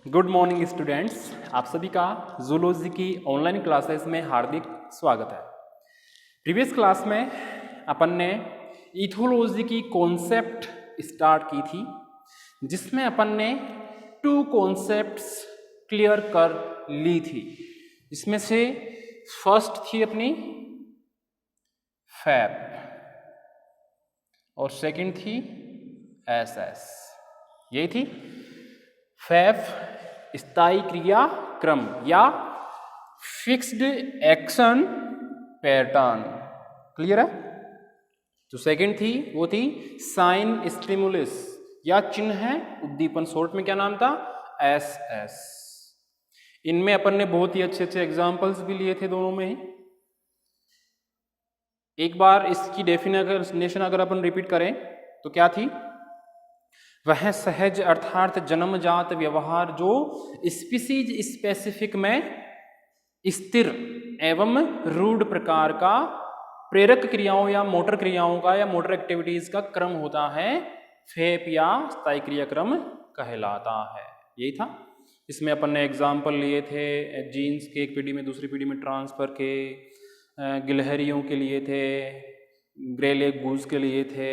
Good morning students, आप सभी का जूलॉजी की ऑनलाइन क्लासेस में हार्दिक स्वागत है। प्रीवियस क्लास में अपन ने इथोलॉजी की कॉन्सेप्ट स्टार्ट की थी, जिसमें अपन ने 2 कॉन्सेप्ट्स क्लियर कर ली थी। इसमें से फर्स्ट थी अपनी फैब और सेकंड थी एसएस। यही थी फैब, स्थायी क्रिया क्रम या फिक्स्ड एक्शन पैटर्न। क्लियर है? जो सेकंड थी वो थी साइन स्टिमुलस या चिन्ह उद्दीपन, शॉर्ट में क्या नाम था? एसएस। इनमें अपन ने बहुत ही अच्छे अच्छे एग्जांपल्स भी लिए थे दोनों में ही। एक बार इसकी डेफिनेशन अगर अपन रिपीट करें तो क्या थी? वह सहज अर्थात जन्मजात व्यवहार जो स्पीसीज स्पेसिफिक में स्थिर एवं रूढ़ प्रकार का प्रेरक क्रियाओं या मोटर क्रियाओं का या मोटर एक्टिविटीज का क्रम होता है, फेप या स्थायी क्रिया क्रम कहलाता है। यही था। इसमें अपन ने एग्जाम्पल लिए थे जीन्स के, एक पीढ़ी में दूसरी पीढ़ी में ट्रांसफर के, गिलहरियों के लिए थे, ग्रे लेग गूज के लिए थे,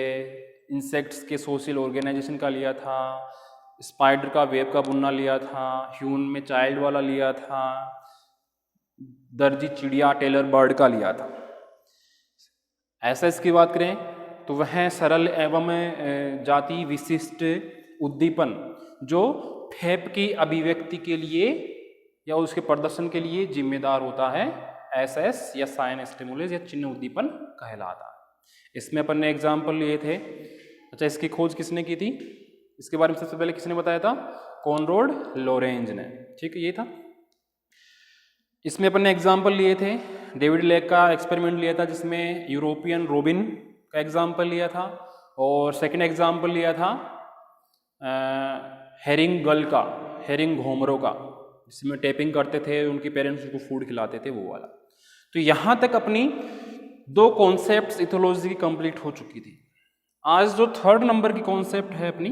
इंसेक्ट्स के सोशल ऑर्गेनाइजेशन का लिया था, स्पाइडर का वेब का बुनना लिया था, ह्यूमन में चाइल्ड वाला लिया था, दर्जी चिड़िया टेलर बर्ड का लिया था। एसएस की बात करें तो वह सरल एवं जाति विशिष्ट उद्दीपन जो फेप की अभिव्यक्ति के लिए या उसके प्रदर्शन के लिए जिम्मेदार होता है, एसएस या साइन स्टिमुलस या चिन्ह उद्दीपन कहलाता है। इसमें अपन ने एग्जाम्पल लिए थे। अच्छा, इसकी खोज किसने की थी? इसके बारे में सबसे पहले किसने बताया था? कॉनराड लॉरेंज ने। ठीक है, ये था। इसमें अपन ने एग्जाम्पल लिए थे, डेविड लेक का एक्सपेरिमेंट लिया था जिसमें यूरोपियन रोबिन का एग्जाम्पल लिया था, और सेकंड एग्जाम्पल लिया था हेरिंग गल का, हेरिंग घोमरों का, जिसमें टेपिंग करते थे, उनके पेरेंट्स उनको फूड खिलाते थे, वो वाला। तो यहाँ तक अपनी 2 कॉन्सेप्ट्स इथोलॉजी की कंप्लीट हो चुकी थी। आज जो 3rd नंबर की कॉन्सेप्ट है अपनी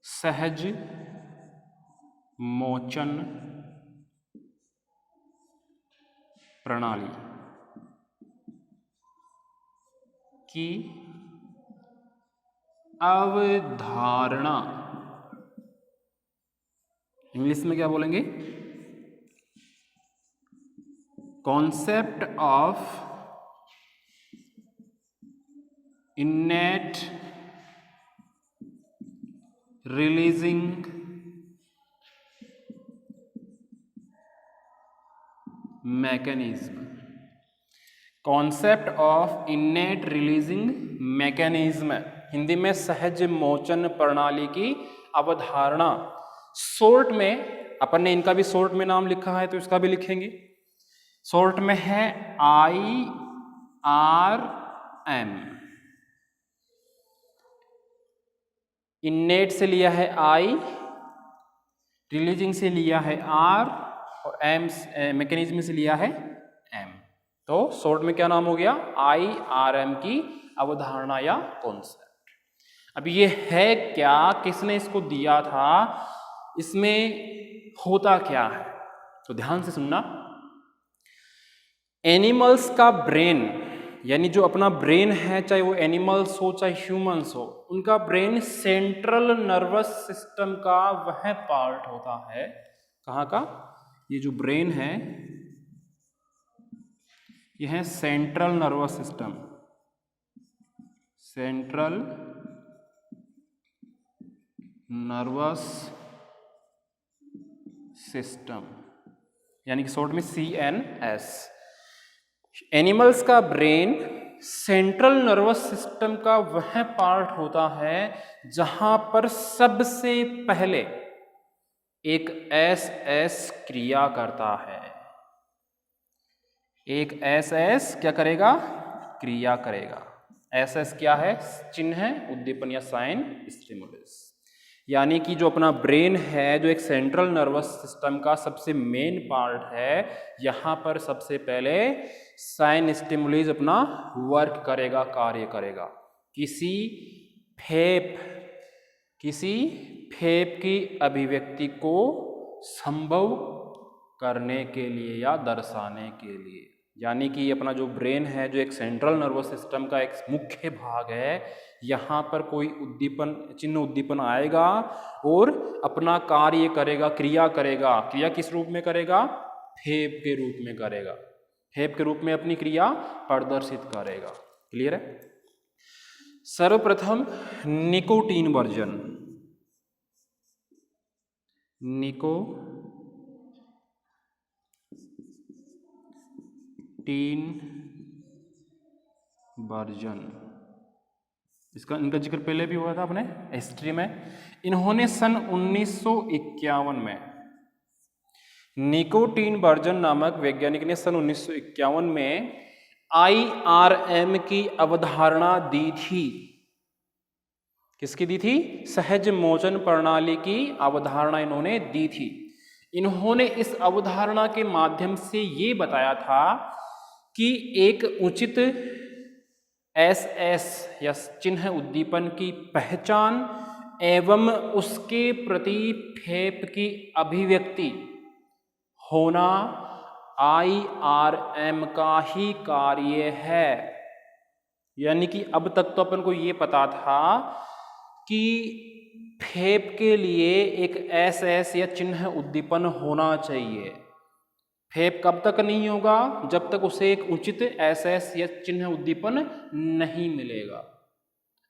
सहज मोचन प्रणाली की अवधारणा, इंग्लिश में क्या बोलेंगे? Concept of इनेट releasing mechanism. Concept of इनेट releasing mechanism, Hindi में सहज मोचन प्रणाली की अवधारणा। शॉर्ट में अपन ने इनका भी शॉर्ट में नाम लिखा है तो इसका भी लिखेंगे। शॉर्ट में है IRM। इनेट से लिया है I, रिलीजिंग से लिया है R, और M मैकेनिज्म से लिया है M। तो शॉर्ट में क्या नाम हो गया? IRM की अवधारणा या कॉन्सेप्ट। अब ये है क्या, किसने इसको दिया था, इसमें होता क्या है? तो ध्यान से सुनना। एनिमल्स का ब्रेन, यानी जो अपना ब्रेन है, चाहे वो एनिमल्स हो चाहे ह्यूमंस हो, उनका ब्रेन सेंट्रल नर्वस सिस्टम का वह पार्ट होता है। कहाँ का? ये जो ब्रेन है यह है central nervous system, central nervous system, यानी कि शॉर्ट में CNS। एनिमल्स का ब्रेन सेंट्रल नर्वस सिस्टम का वह पार्ट होता है जहां पर सबसे पहले एक SS क्रिया करता है। एक SS क्या करेगा? क्रिया करेगा। SS क्या है? चिन्ह उद्दीपन या साइन स्टिमुलस। यानी कि जो अपना ब्रेन है, जो एक सेंट्रल नर्वस सिस्टम का सबसे मेन पार्ट है, यहाँ पर सबसे पहले साइन स्टिमुलस अपना वर्क करेगा, कार्य करेगा। किसी फेप किसी फेब की अभिव्यक्ति को संभव करने के लिए या दर्शाने के लिए। यानी कि अपना जो ब्रेन है, जो एक सेंट्रल नर्वस सिस्टम का एक मुख्य भाग है, यहाँ पर कोई उद्दीपन, चिन्ह उद्दीपन आएगा और अपना कार्य करेगा, क्रिया करेगा। क्रिया किस रूप में करेगा? फेब के रूप में करेगा। फेब के रूप में अपनी क्रिया प्रदर्शित करेगा। क्लियर है? सर्वप्रथम निकोटीन वर्जन, निकोटीन वर्जन, इनका जिक्र पहले भी हुआ था अपने हिस्ट्री में। इन्होंने सन 1951 में निकोटीन वर्जन नामक वैज्ञानिक ने सन 1951 में IRM की अवधारणा दी थी। किसकी दी थी? सहज मोचन प्रणाली की अवधारणा इन्होंने दी थी। इन्होंने इस अवधारणा के माध्यम से ये बताया था कि एक उचित SS या चिन्ह उद्दीपन की पहचान एवं उसके प्रति फेब की अभिव्यक्ति होना IRM का ही कार्य है। यानी कि अब तक तो अपन को ये पता था कि फेब के लिए एक SS या चिन्ह उद्दीपन होना चाहिए। फेब कब तक नहीं होगा? जब तक उसे एक उचित SS या चिन्ह उद्दीपन नहीं मिलेगा।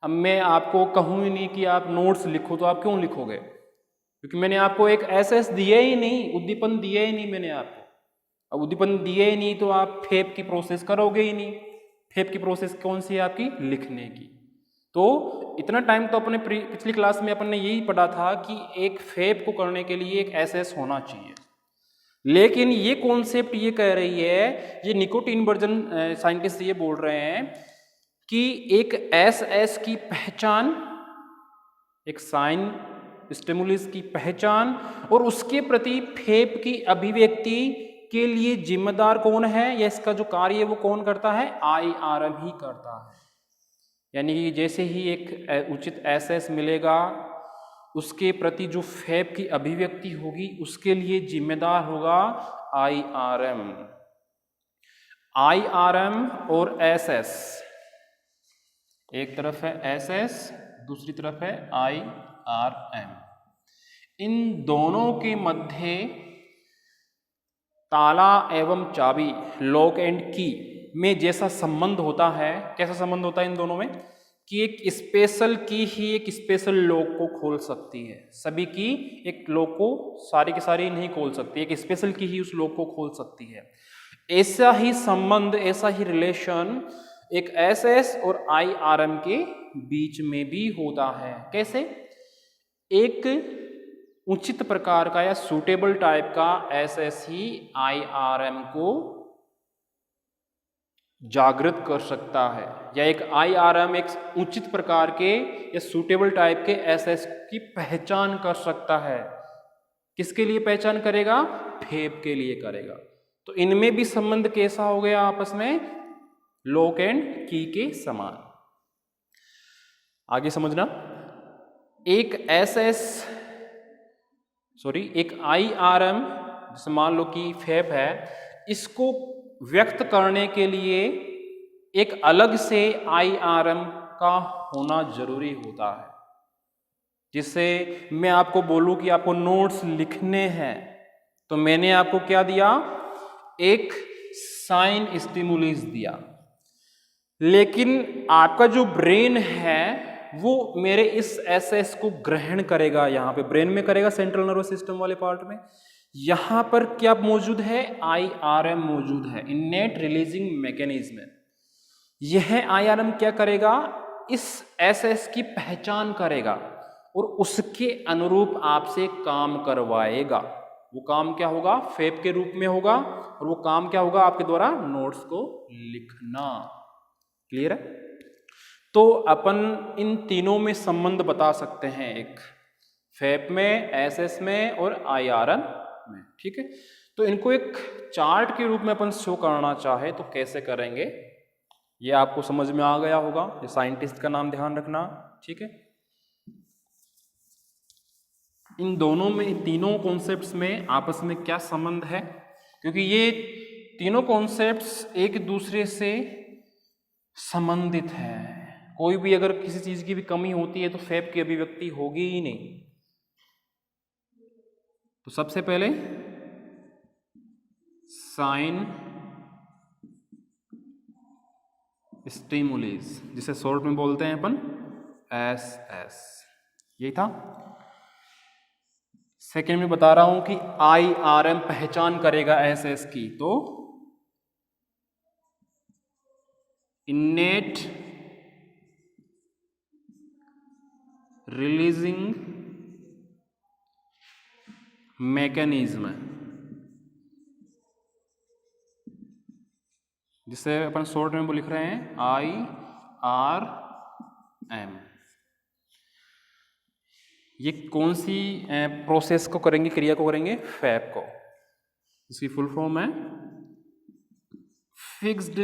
अब मैं आपको कहूँ ही नहीं कि आप नोट्स लिखो, तो आप क्यों लिखोगे? क्योंकि मैंने आपको एक SS दिया ही नहीं, उद्दीपन दिया ही नहीं मैंने आपको। अब उद्दीपन दिए ही नहीं तो आप फेब की प्रोसेस करोगे ही नहीं। फेब की प्रोसेस कौन सी है आपकी? लिखने की। तो इतना टाइम तो अपने पिछली क्लास में अपन ने यही पढ़ा था कि एक फेब को करने के लिए एक SS होना चाहिए। लेकिन ये कॉन्सेप्ट ये कह रही है, ये निकोटीन वर्जन साइंटिस्ट ये बोल रहे हैं कि एक SS की पहचान, एक साइन स्टिमुलस की पहचान और उसके प्रति फेब की अभिव्यक्ति के लिए जिम्मेदार कौन है, या इसका जो कार्य है वो कौन करता है? IRM ही करता है। यानी कि जैसे ही एक उचित SS मिलेगा, उसके प्रति जो फेब की अभिव्यक्ति होगी उसके लिए जिम्मेदार होगा IRM। IRM और SS, एक तरफ है SS, दूसरी तरफ है IRM। इन दोनों के मध्य ताला एवं चाबी, लॉक एंड की में जैसा संबंध होता है, कैसा संबंध होता है इन दोनों में? कि एक स्पेशल की ही एक स्पेशल लॉक को खोल सकती है। सभी की एक लॉक को सारी की सारी नहीं खोल सकती, एक स्पेशल की ही उस लॉक को खोल सकती है। ऐसा ही संबंध, ऐसा ही रिलेशन एक SS और IRM के बीच में भी होता है। कैसे? एक उचित प्रकार का या सूटेबल टाइप का SS ही IRM को जागृत कर सकता है, या एक IRM एक उचित प्रकार के या सूटेबल टाइप के SS की पहचान कर सकता है। किसके लिए पहचान करेगा? फेब के लिए करेगा। तो इनमें भी संबंध कैसा हो गया आपस में? लॉक एंड की के समान। आगे समझना, एक एक IRM, जैसे मान लो कि फेब है, इसको व्यक्त करने के लिए एक अलग से IRM का होना जरूरी होता है। जिससे मैं आपको बोलूं कि आपको नोट्स लिखने हैं, तो मैंने आपको क्या दिया? एक साइन स्टिमुलस दिया। लेकिन आपका जो ब्रेन है वो मेरे इस SS को ग्रहण करेगा, यहाँ पे ब्रेन में करेगा, सेंट्रल नर्वस सिस्टम वाले पार्ट में। यहाँ पर क्या मौजूद है? IRM मौजूद है, इनेट रिलीजिंग मैकेनिज्म। यह IRM क्या करेगा? इस SS की पहचान करेगा और उसके अनुरूप आपसे काम करवाएगा। वो काम क्या होगा? फेब के रूप में होगा, और वो काम क्या होगा? आपके द्वारा नोट्स को लिखना। क्लियर है? तो अपन इन तीनों में संबंध बता सकते हैं, एक फेब में, SS में और IRM में। ठीक है, तो इनको एक चार्ट के रूप में अपन शो करना चाहे तो कैसे करेंगे, ये आपको समझ में आ गया होगा। ये साइंटिस्ट का नाम ध्यान रखना। ठीक है, इन दोनों में, इन तीनों कॉन्सेप्ट्स में आपस में क्या संबंध है, क्योंकि ये तीनों कॉन्सेप्ट्स एक दूसरे से संबंधित हैं। कोई भी अगर किसी चीज की भी कमी होती है तो फैब की अभिव्यक्ति होगी ही नहीं। तो सबसे पहले साइन स्टिमुलीज, जिसे शॉर्ट में बोलते हैं अपन SS, यही था। सेकेंड में बता रहा हूं कि IRM पहचान करेगा SS की, तो इन्नेट रिलीजिंग मैकेनिज्म, जिसे अपन शॉर्ट में वो लिख रहे हैं IRM। ये कौन सी प्रोसेस को करेंगे, क्रिया को करेंगे? फैब को। इसकी फुल फॉर्म है fixed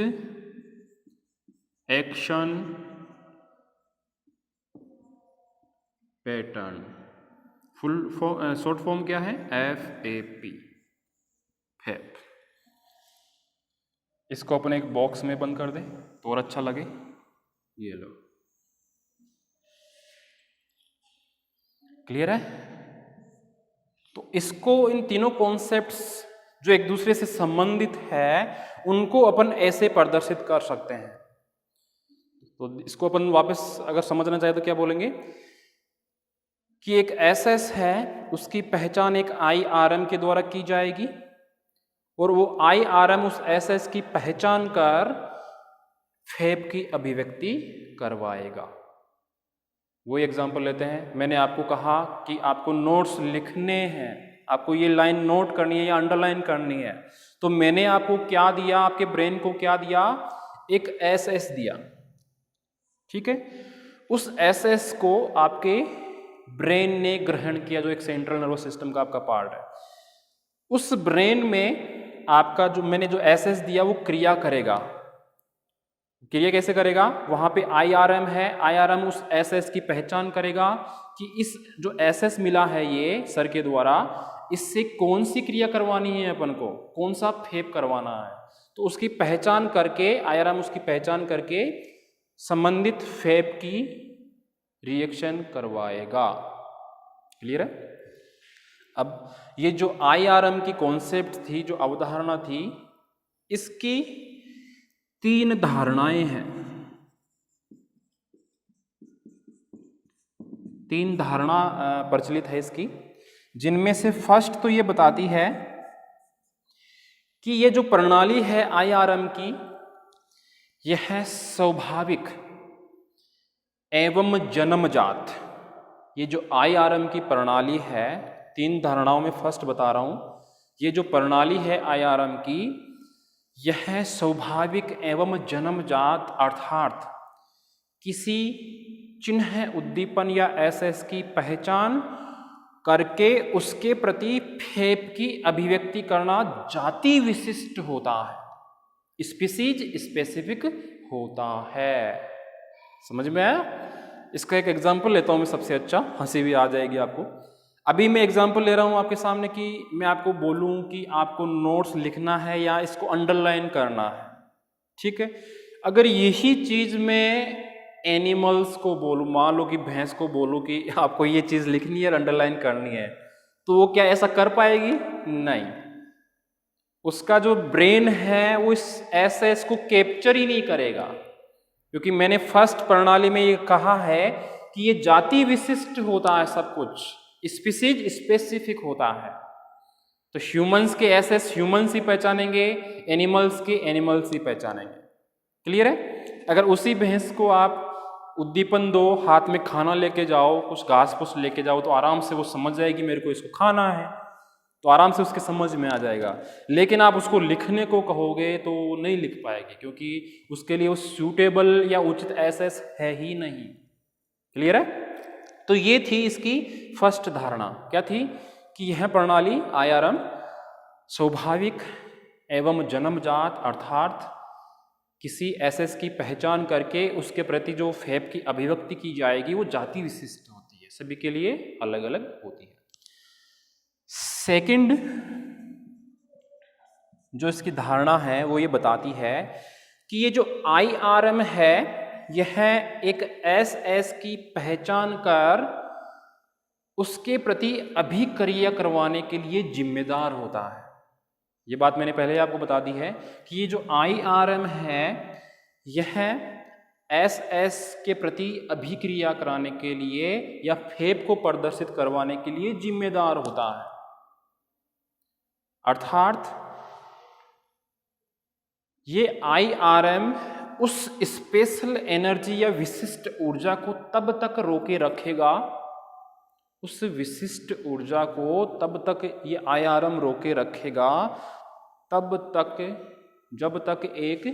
action pattern. Full form, short form क्या है? FAP, FAP. इसको अपन एक बॉक्स में बंद कर दे तो और अच्छा लगे। ये लो, क्लियर है? तो इसको, इन तीनों कॉन्सेप्ट्स जो एक दूसरे से संबंधित है, उनको अपन ऐसे प्रदर्शित कर सकते हैं। तो इसको अपन वापस अगर समझना चाहे तो क्या बोलेंगे कि एक SS है, उसकी पहचान एक IRM के द्वारा की जाएगी और वो IRM उस SS की पहचान कर फैब की अभिव्यक्ति करवाएगा। वही एग्जाम्पल लेते हैं। मैंने आपको कहा कि आपको नोट्स लिखने हैं, आपको ये लाइन नोट करनी है या अंडरलाइन करनी है, तो मैंने आपको क्या दिया, आपके ब्रेन को क्या दिया? एक SS दिया, ठीक है? उस SS को आपके ब्रेन ने ग्रहण किया, जो एक सेंट्रल नर्वस सिस्टम का आपका पार्ट है। उस ब्रेन में आपका जो मैंने जो SS दिया वो क्रिया करेगा। क्रिया कैसे करेगा? वहां पे IRM है, IRM उस SS की पहचान करेगा कि इस जो SS मिला है ये सर के द्वारा, इससे कौन सी क्रिया करवानी है अपन को, कौन सा फैब करवाना है। तो उसकी पहचान करके IRM उसकी पहचान करके संबंधित फैब की रिएक्शन करवाएगा। क्लियर है? अब ये जो IRM की कॉन्सेप्ट थी, जो अवधारणा थी, इसकी 3 धारणाएं हैं। 3 धारणा प्रचलित है इसकी, जिनमें से फर्स्ट तो ये बताती है कि ये जो प्रणाली है IRM की, यह है स्वाभाविक एवं जन्मजात। ये जो IRM की प्रणाली है, 3 धारणाओं में फर्स्ट बता रहा हूं, ये जो प्रणाली है IRM की, यह स्वाभाविक एवं जन्मजात, अर्थात किसी चिन्ह, उद्दीपन या SS की पहचान करके उसके प्रति फैब की अभिव्यक्ति करना जाति विशिष्ट होता है, स्पीसीज स्पेसिफिक होता है। समझ में आया? इसका एक एग्जाम्पल लेता हूं मैं, सबसे अच्छा, हंसी भी आ जाएगी आपको। अभी मैं एग्जाम्पल ले रहा हूं आपके सामने कि मैं आपको बोलूं कि आपको नोट्स लिखना है या इसको अंडरलाइन करना है, ठीक है? अगर यही चीज मैं एनिमल्स को बोलूं, मान लो कि भैंस को बोलूं कि आपको ये चीज लिखनी है, अंडरलाइन करनी है, तो वो क्या ऐसा कर पाएगी? नहीं। उसका जो ब्रेन है वो इस SS को कैप्चर ही नहीं करेगा, क्योंकि मैंने फर्स्ट प्रणाली में ये कहा है कि ये जाति विशिष्ट होता है, सब कुछ स्पीसीज स्पेसिफिक होता है। तो ह्यूमंस के SS ह्यूमंस ही पहचानेंगे, एनिमल्स के एनिमल्स ही पहचानेंगे। क्लियर है? अगर उसी भैंस को आप उद्दीपन दो, हाथ में खाना लेके जाओ, कुछ घास फूस लेके जाओ, तो आराम से वो समझ जाएगी मेरे को इसको खाना है, तो आराम से उसके समझ में आ जाएगा। लेकिन आप उसको लिखने को कहोगे तो नहीं लिख पाएगी, क्योंकि उसके लिए वो सूटेबल या उचित SS है ही नहीं। क्लियर है? तो ये थी इसकी फर्स्ट धारणा। क्या थी? कि यह प्रणाली IRM स्वाभाविक एवं जन्मजात, अर्थात किसी SS की पहचान करके उसके प्रति जो फैब की अभिव्यक्ति की जाएगी वो जाति विशिष्ट होती है, सभी के लिए अलग अलग होती है। सेकंड जो इसकी धारणा है वो ये बताती है कि ये जो IRM है यह एक SS की पहचान कर उसके प्रति अभिक्रिया करवाने के लिए जिम्मेदार होता है। ये बात मैंने पहले आपको बता दी है कि ये जो IRM है यह SS के प्रति अभिक्रिया कराने के लिए या फेब को प्रदर्शित करवाने के लिए जिम्मेदार होता है। अर्थात ये IRM उस स्पेशल एनर्जी या विशिष्ट ऊर्जा को तब तक रोके रखेगा, उस विशिष्ट ऊर्जा को तब तक ये IRM रोके रखेगा तब तक जब तक एक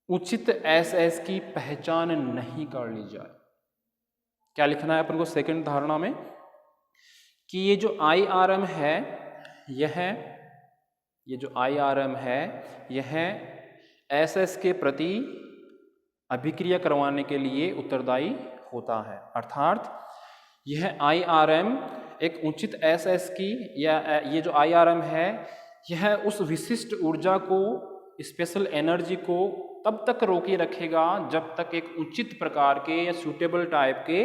उचित SS की पहचान नहीं कर ली जाए। क्या लिखना है अपन को सेकंड धारणा में कि ये जो IRM है ये जो IRM है यह SS के प्रति अभिक्रिया करवाने के लिए उत्तरदायी होता है। अर्थात यह IRM एक उचित SS की या ये जो IRM है यह उस विशिष्ट ऊर्जा को, स्पेशल एनर्जी को तब तक रोके रखेगा जब तक एक उचित प्रकार के या सूटेबल टाइप के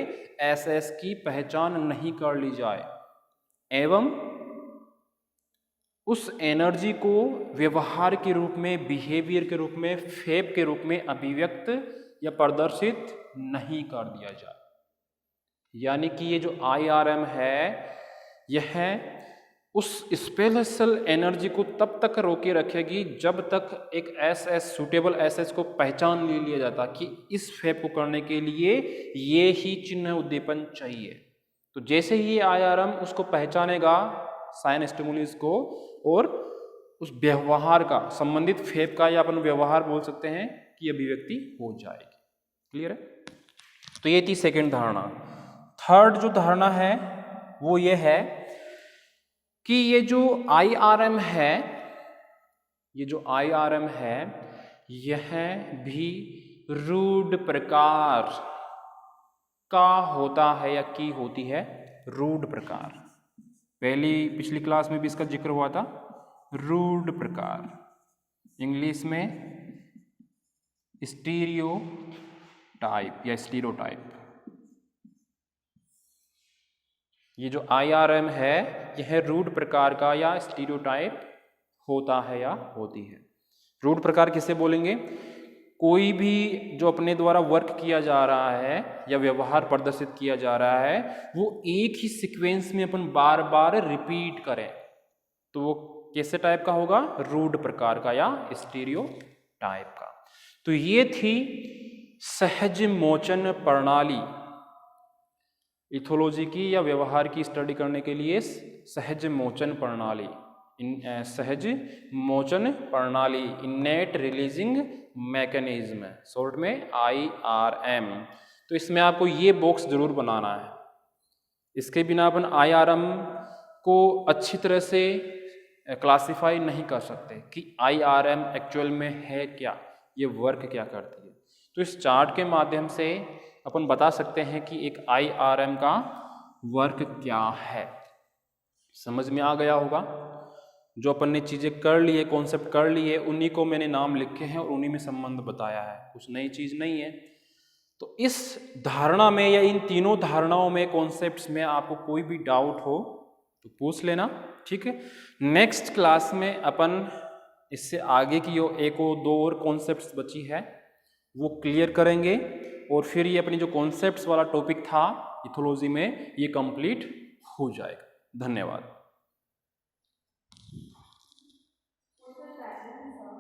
SS की पहचान नहीं कर ली जाए एवं उस एनर्जी को व्यवहार के रूप में, बिहेवियर के रूप में, फेब के रूप में अभिव्यक्त या प्रदर्शित नहीं कर दिया जाए। यानी कि ये जो IRM है यह उस स्पेशल एनर्जी को तब तक रोके रखेगी जब तक एक SS सूटेबल SS को पहचान ले लिया जाता कि इस फेब को करने के लिए ये ही चिन्ह उद्दीपन चाहिए। तो जैसे ही ये IRM उसको पहचानेगा साइन स्टिमुलस को और उस व्यवहार का, संबंधित फेब का या अपन व्यवहार बोल सकते हैं कि अभिव्यक्ति हो जाएगी। क्लियर है? तो ये थी सेकंड धारणा। थर्ड जो धारणा है वो ये है कि ये जो IRM है यह भी रूढ़ प्रकार का होता है या की होती है रूढ़ प्रकार। पिछली क्लास में भी इसका जिक्र हुआ था, रूढ़ प्रकार, इंग्लिश में स्टीरियोटाइप या स्टीरियोटाइप। ये जो IRM है यह रूढ़ प्रकार का या स्टीरियोटाइप होता है या होती है। रूढ़ प्रकार किसे बोलेंगे? कोई भी जो अपने द्वारा वर्क किया जा रहा है या व्यवहार प्रदर्शित किया जा रहा है वो एक ही सीक्वेंस में अपन बार बार रिपीट करें तो वो कैसे टाइप का होगा? रूढ़ प्रकार का या स्टीरियोटाइप का। तो ये थी सहज मोचन प्रणाली, इथोलॉजी की या व्यवहार की स्टडी करने के लिए सहज मोचन प्रणाली, सहज मोचन प्रणाली, इनेट रिलीजिंग मैकेनिज्म, शॉर्ट में IRM। तो इसमें आपको ये बॉक्स जरूर बनाना है। इसके बिना अपन IRM को अच्छी तरह से क्लासिफाई नहीं कर सकते कि IRM एक्चुअल में है क्या, ये वर्क क्या करती है। तो इस चार्ट के माध्यम से अपन बता सकते हैं कि एक IRM का वर्क क्या है। समझ में आ गया होगा? जो अपन ने चीज़ें कर ली है, कॉन्सेप्ट कर लिए, उन्हीं को मैंने नाम लिखे हैं और उन्हीं में संबंध बताया है, कुछ नई चीज़ नहीं है। तो इस धारणा में या इन तीनों धारणाओं में, कॉन्सेप्ट्स में आपको कोई भी डाउट हो तो पूछ लेना, ठीक है। नेक्स्ट क्लास में अपन इससे आगे की एक और दो और कॉन्सेप्ट्स बची है वो क्लियर करेंगे और फिर ये अपनी जो कॉन्सेप्ट्स वाला टॉपिक था इथोलॉजी में ये कंप्लीट हो जाएगा। धन्यवाद।